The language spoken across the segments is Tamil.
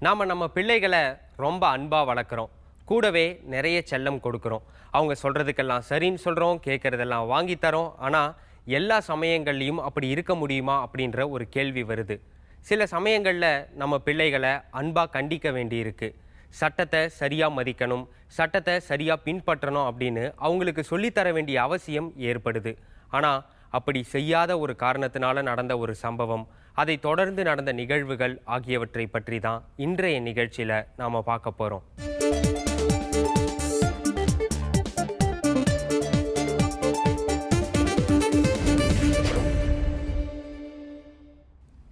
நம்ம பிள்ளைகளை ரொம்ப அன்பாக வளர்க்குறோம். கூடவே நிறைய செல்லம் கொடுக்குறோம். அவங்க சொல்கிறதுக்கெல்லாம் சரின்னு சொல்கிறோம், கேட்குறதெல்லாம் வாங்கி தரோம். ஆனால் எல்லா சமயங்கள்லையும் அப்படி இருக்க முடியுமா அப்படின்ற ஒரு கேள்வி வருது. சில சமயங்களில் நம்ம பிள்ளைகளை அன்பாக கண்டிக்க வேண்டியிருக்கு. சட்டத்தை சரியாக மதிக்கணும், சட்டத்தை சரியாக பின்பற்றணும் அப்படின்னு அவங்களுக்கு சொல்லித்தர வேண்டிய அவசியம் ஏற்படுது. ஆனால் அப்படி செய்யாத ஒரு காரணத்தினால நடந்த ஒரு சம்பவம், அதை தொடர்ந்து நடந்த நிகழ்வுகள் ஆகியவற்றை பற்றி தான் இன்றைய நிகழ்ச்சியில் நாம் பார்க்க போகிறோம்.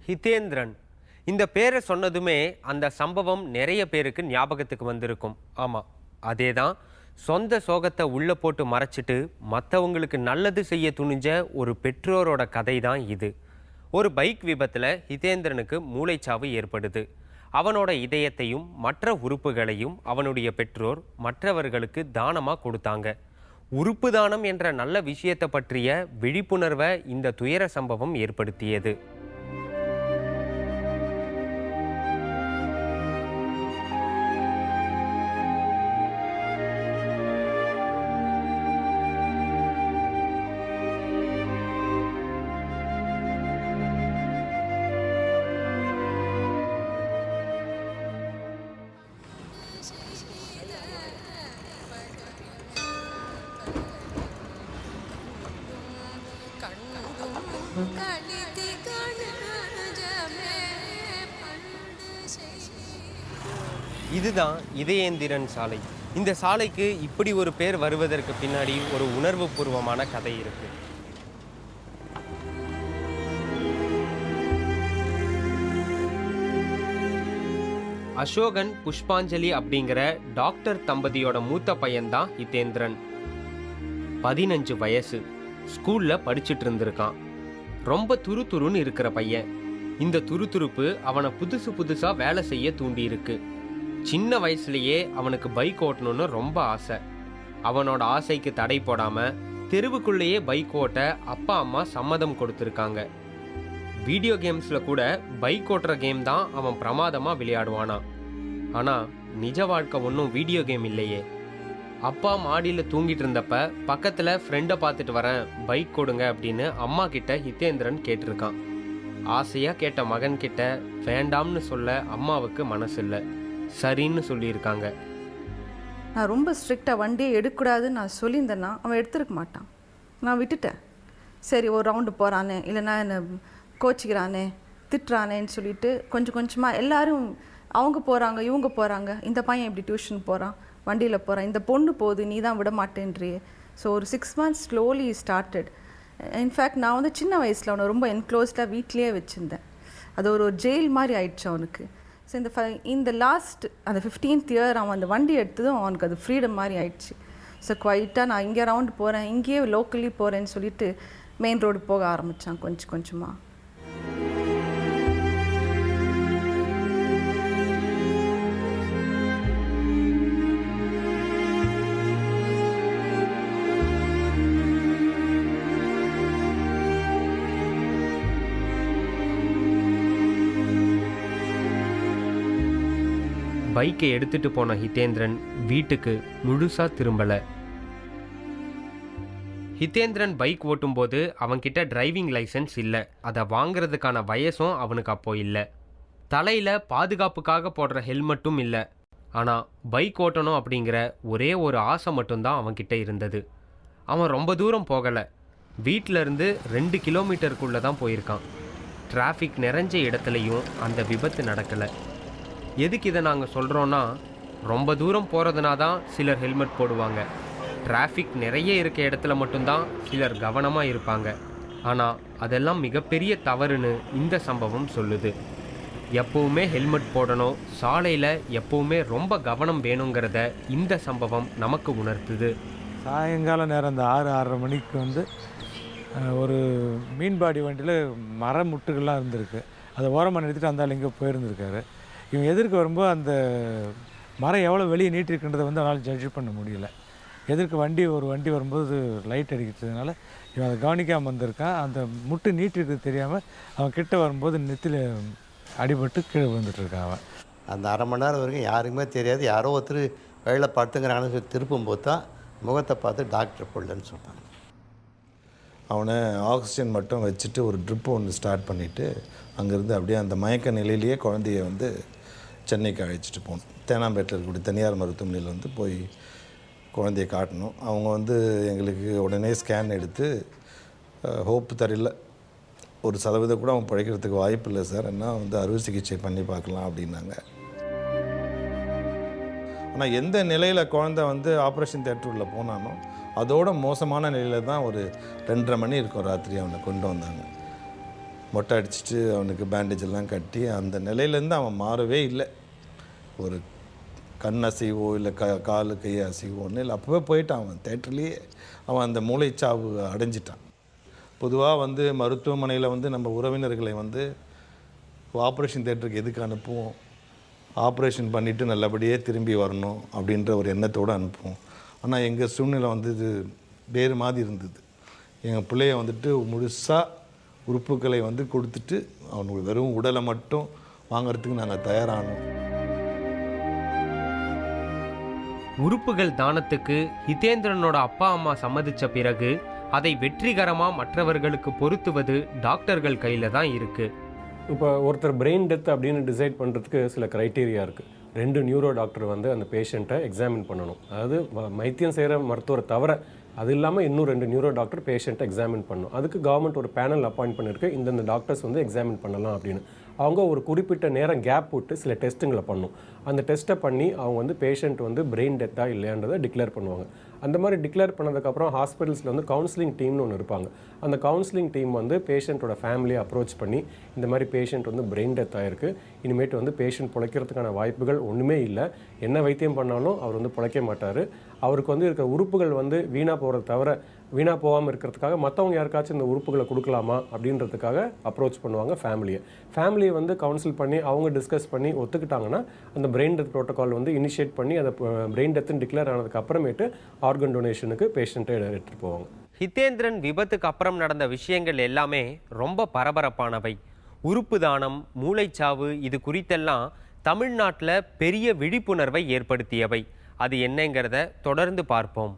ஹிதேந்திரன், இந்த பேரை சொன்னதுமே அந்த சம்பவம் நிறைய பேருக்கு ஞாபகத்துக்கு வந்திருக்கும். ஆமாம், அதே தான். சொந்த சோகத்தை உள்ளே போட்டு மறைச்சிட்டு மற்றவங்களுக்கு நல்லது செய்ய துணிஞ்ச ஒரு பெற்றோரோட கதை தான் இது. ஒரு பைக் விபத்தில் ஹிதேந்திரனுக்கு மூளைச்சாவு ஏற்படுது. அவனோட இதயத்தையும் மற்ற உறுப்புகளையும் அவனுடைய பெற்றோர் மற்றவர்களுக்கு தானமாக கொடுத்தாங்க. உறுப்பு தானம் என்ற நல்ல விஷயத்தை பற்றிய விழிப்புணர்வை இந்த துயர சம்பவம் ஏற்படுத்தியது. இதுதான் இதயேந்திரன் சாலை. இந்த சாலைக்கு இப்படி ஒரு பேர் வருவதற்கு பின்னாடி ஒரு உணர்வு பூர்வமான கதை இருக்கு. அசோகன் புஷ்பாஞ்சலி அப்படிங்கிற டாக்டர் தம்பதியோட மூத்த பையன்தான் ஹிதேந்திரன். 15 வயசு, ஸ்கூல்ல படிச்சுட்டு இருந்திருக்கான். ரொம்ப துருதுருன்னு இருக்கிற பையன். இந்த துருதுருப்பு அவனை புதுசா வேலை செய்ய தூண்டி இருக்கு. சின்ன வயசுலேயே அவனுக்கு பைக் ஓட்டணும்னு ரொம்ப ஆசை. அவனோட ஆசைக்கு தடை போடாம தெருவுக்குள்ளேயே பைக் ஓட்ட அப்பா அம்மா சம்மதம் கொடுத்துருக்காங்க. வீடியோ கேம்ஸ்ல கூட பைக் ஓட்டுற கேம் தான் அவன் பிரமாதமா விளையாடுவானா. ஆனா நிஜ வாழ்க்கை ஒன்றும் வீடியோ கேம் இல்லையே. அப்பா மாடியில் தூங்கிட்டு இருந்தப்ப பக்கத்துல ஃப்ரெண்டை பார்த்துட்டு வரேன், பைக் கொடுங்க அப்படின்னு அம்மா கிட்ட ஹிதேந்திரன் கேட்டிருக்கான். ஆசையா கேட்ட மகன் கிட்ட வேண்டாம்னு சொல்ல அம்மாவுக்கு மனசு இல்லை, சரின்னு சொல்லியிருக்காங்க. நான் ரொம்ப ஸ்ட்ரிக்டாக வண்டியை எடுக்கக்கூடாதுன்னு நான் சொல்லியிருந்தேன்னா அவன் எடுத்துருக்க மாட்டான். நான் விட்டுட்டேன். சரி, ஒரு ரவுண்டு போகிறானே, இல்லைன்னா என்னை கோச்சிக்கிறானே, திட்டுறானேன்னு சொல்லிட்டு கொஞ்சம் கொஞ்சமாக எல்லாரும் அவங்க போகிறாங்க, இவங்க போகிறாங்க, இந்த பையன் இப்படி டியூஷன் போகிறான், வண்டியில் போகிறான், இந்த பொண்ணு போகுது, நீ தான் விட மாட்டேன்றியே. ஸோ ஒரு 6 months ஸ்லோலி ஸ்டார்டட். இன்ஃபேக்ட் நான் வந்து சின்ன வயசில் அவனை ரொம்ப என்க்ளோஸ்டாக வீட்லேயே வச்சுருந்தேன். அது ஒரு ஜெயில் மாதிரி ஆயிடுச்சு அவனுக்கு. ஸோ இந்த லாஸ்ட் அந்த 15th year அவன் அந்த வண்டி எடுத்ததும் அவனுக்கு அது ஃப்ரீடம் மாதிரி ஆயிடுச்சு. ஸோ குவைட்டாக நான் இங்கே ரவுண்டு போகிறேன், இங்கேயே லோக்கலி போகிறேன்னு சொல்லிட்டு மெயின் ரோடு போக ஆரம்பித்தான் கொஞ்சம் கொஞ்சமாக. பைக்கை எடுத்துட்டு போன ஹிதேந்திரன் வீட்டுக்கு முழுசா திரும்பல. ஹிதேந்திரன் பைக் ஓட்டும்போது அவன்கிட்ட டிரைவிங் லைசன்ஸ் இல்லை. அதை வாங்கிறதுக்கான வயசும் அவனுக்கு அப்போ இல்லை. தலையில் பாதுகாப்புக்காக போடுற ஹெல்மெட்டும் இல்லை. ஆனால் பைக் ஓட்டணும் அப்படிங்கிற ஒரே ஒரு ஆசை மட்டும்தான் அவன்கிட்ட இருந்தது. அவன் ரொம்ப தூரம் போகலை. வீட்டிலேருந்து 2 கிலோமீட்டருக்குள்ளே தான் போயிருக்கான். டிராஃபிக் நிறைஞ்ச இடத்துலையும் அந்த விபத்து நடக்கலை. எதுக்கு இதை நாங்கள் சொல்கிறோன்னா, ரொம்ப தூரம் போகிறதுனா தான் சிலர் ஹெல்மெட் போடுவாங்க. டிராஃபிக் நிறைய இருக்க இடத்துல மட்டும்தான் சிலர் கவனமாக இருப்பாங்க. ஆனால் அதெல்லாம் மிகப்பெரிய தவறுன்னு இந்த சம்பவம் சொல்லுது. எப்பவுமே ஹெல்மெட் போடணும், சாலையில் எப்பவுமே ரொம்ப கவனம் வேணுங்கிறத இந்த சம்பவம் நமக்கு உணர்த்துது. சாயங்கால நேரம் அந்த 6-6:30 மணிக்கு வந்து ஒரு மீன்பாடி வண்டியில் மர முட்டுகள்லாம் இருந்திருக்கு. அதை ஓரமாக நிறுத்திட்டு அந்த ஆள் இங்கே போயிருந்துருக்காரு. இவன் எதிர்க்கு வரும்போது அந்த மரம் எவ்வளோ வெளியே நீட்டிருக்குன்றதை வந்து அவனால் ஜட்ஜ் பண்ண முடியல. எதிர்க்கு ஒரு வண்டி வரும்போது லைட் அடிக்கிறதுனால இவன் அதை கவனிக்காமல் வந்திருக்கான். அந்த முட்டு நீட்டிருக்கிறது தெரியாமல் அவன் கிட்ட வரும்போது நெத்தியில் அடிபட்டு கீழே விழுந்துட்டுருக்கான். அவன் அந்த அரை மணி நேரம் வரைக்கும் யாருக்குமே தெரியாது. யாரோ ஒருத்தர் வேலை படுத்துங்கிறாங்கன்னு சொல்லி திருப்பும்போது தான் முகத்தை பார்த்து டாக்டர் பிள்ளைன்னு சொன்னாங்க. அவனை ஆக்சிஜன் மட்டும் வச்சுட்டு ஒரு ட்ரிப்பு ஒன்று ஸ்டார்ட் பண்ணிவிட்டு அங்கேருந்து அப்படியே அந்த மயக்க நிலையிலேயே குழந்தைய வந்து சென்னைக்கு அழைச்சிட்டு போகணும். தேனாம்பேட்டில் இருக்கக்கூடிய தனியார் மருத்துவமனையில் வந்து போய் குழந்தைய காட்டணும். அவங்க வந்து எங்களுக்கு உடனே ஸ்கேன் எடுத்து ஹோப் தரல, 1% கூட அவன் பிழைக்கிறதுக்கு வாய்ப்பு இல்லை சார், என்ன வந்து அறுவை சிகிச்சை பண்ணி பார்க்கலாம் அப்படின்னாங்க. ஆனால் எந்த நிலையில் குழந்தை வந்து ஆப்ரேஷன் தியேட்டருக்குள்ளே போனானோ அதோட மோசமான நிலையில் தான் ஒரு 2:30 மணி இருக்கும் ராத்திரி அவனை கொண்டு வந்தாங்க. மொட்டை அடிச்சுட்டு அவனுக்கு பேண்டேஜ் எல்லாம் கட்டி அந்த நிலையிலேருந்து அவன் மாறவே இல்லை. ஒரு கண் அசைவோ இல்லை காலு கை அசைவோ ஒன்றும் இல்லை. அப்போவே போயிட்டான் அவன் தேட்டர்லேயே. அவன் அந்த மூளைச்சாவு அடைஞ்சிட்டான். பொதுவாக வந்து மருத்துவமனையில் வந்து நம்ம உறவினர்களை வந்து ஆப்ரேஷன் தேட்டருக்கு எதுக்கு அனுப்புவோம், ஆப்ரேஷன் பண்ணிவிட்டு நல்லபடியே திரும்பி வரணும் அப்படின்ற ஒரு எண்ணத்தோடு அனுப்புவோம். ஆனால் எங்கள் சூழ்நிலை வந்து இது வேறு மாதிரி இருந்தது. எங்கள் பிள்ளைய வந்துட்டு முழுசாக உறுப்புகளை வந்து கொடுத்துட்டு அவனுக்கு வெறும் உடலை மட்டும் வாங்கிறதுக்கு நாங்கள் தயாரானோம். உறுப்புகள் தானத்துக்கு ஹிதேந்திரனோட அப்பா அம்மா சம்மதிச்ச பிறகு அதை வெற்றிகரமா மற்றவர்களுக்கு பொருத்துவது டாக்டர்கள் கையில தான் இருக்கு. இப்போ ஒருத்தர் பிரெயின் டெத் அப்படின்னு டிசைட் பண்ணுறதுக்கு சில க்ரைட்டீரியா இருக்குது. 2 நியூரோ டாக்டர் வந்து அந்த பேஷண்ட்டை எக்ஸாமின் பண்ணணும். அதாவது வைத்தியம் செய்கிற மருத்துவரை தவிர அது இல்லாமல் இன்னும் 2 நியூரோ டாக்டர் பேஷண்ட்டை எக்ஸாமின் பண்ணணும். அதுக்கு கவர்மெண்ட் ஒரு பேனல் அப்பாயிண்ட் பண்ணியிருக்கு, இந்தந்த டாக்டர்ஸ் வந்து எக்ஸாமின் பண்ணலாம் அப்படின்னு. அவங்க ஒரு குறிப்பிட்ட நேரம் கேப் விட்டு சில டெஸ்ட்டுங்களை பண்ணணும். அந்த டெஸ்ட்டை பண்ணி அவங்க வந்து பேஷண்ட் வந்து பிரெயின் டெத்தாக இல்லையான்றதை டிக்ளேர் பண்ணுவாங்க. அந்த மாதிரி டிக்ளேர் பண்ணதுக்கப்புறம் ஹாஸ்பிட்டல்ஸில் வந்து கவுன்சிலிங் டீம்னு ஒன்று இருப்பாங்க. அந்த கவுன்சிலிங் டீம் வந்து பேஷண்ட்டோட ஃபேமிலியை அப்ரோச் பண்ணி இந்த மாதிரி பேஷண்ட் வந்து பிரெயின் டெத் ஆகிருக்கு, இனிமேட்டு வந்து பேஷண்ட் பிழைக்கிறதுக்கான வாய்ப்புகள் ஒன்றுமே இல்லை, என்ன வைத்தியம் பண்ணாலும் அவர் வந்து பிழைக்க மாட்டார், அவருக்கு வந்து இருக்கிற உறுப்புகள் வந்து வீணாக போகிறத தவிர வீணாக போகாமல் இருக்கிறதுக்காக மற்றவங்க யாருக்காச்சும் இந்த உறுப்புகளை கொடுக்கலாமா அப்படின்றதுக்காக அப்ரோச் பண்ணுவாங்க ஃபேமிலியை வந்து கவுன்சில் பண்ணி அவங்க டிஸ்கஸ் பண்ணி ஒத்துக்கிட்டாங்கன்னா அந்த பிரெயின் டெத் ப்ரோட்டோகால் வந்து இனிஷியேட் பண்ணி அதை பிரெயின் டெத்துன்னு டிக்ளேர் ஆனதுக்கு அப்புறமேட்டு ஆர்கன் டொனேஷனுக்கு பேஷண்ட்டை எடுத்துகிட்டு போவாங்க. ஹிதேந்திரன் விபத்துக்கு அப்புறம் நடந்த விஷயங்கள் எல்லாமே ரொம்ப பரபரப்பானவை. உறுப்பு தானம், மூளைச்சாவு, இது குறித்தெல்லாம் தமிழ்நாட்டில் பெரிய விழிப்புணர்வை ஏற்படுத்தியவை. அது என்னங்கிறத தொடர்ந்து பார்ப்போம்.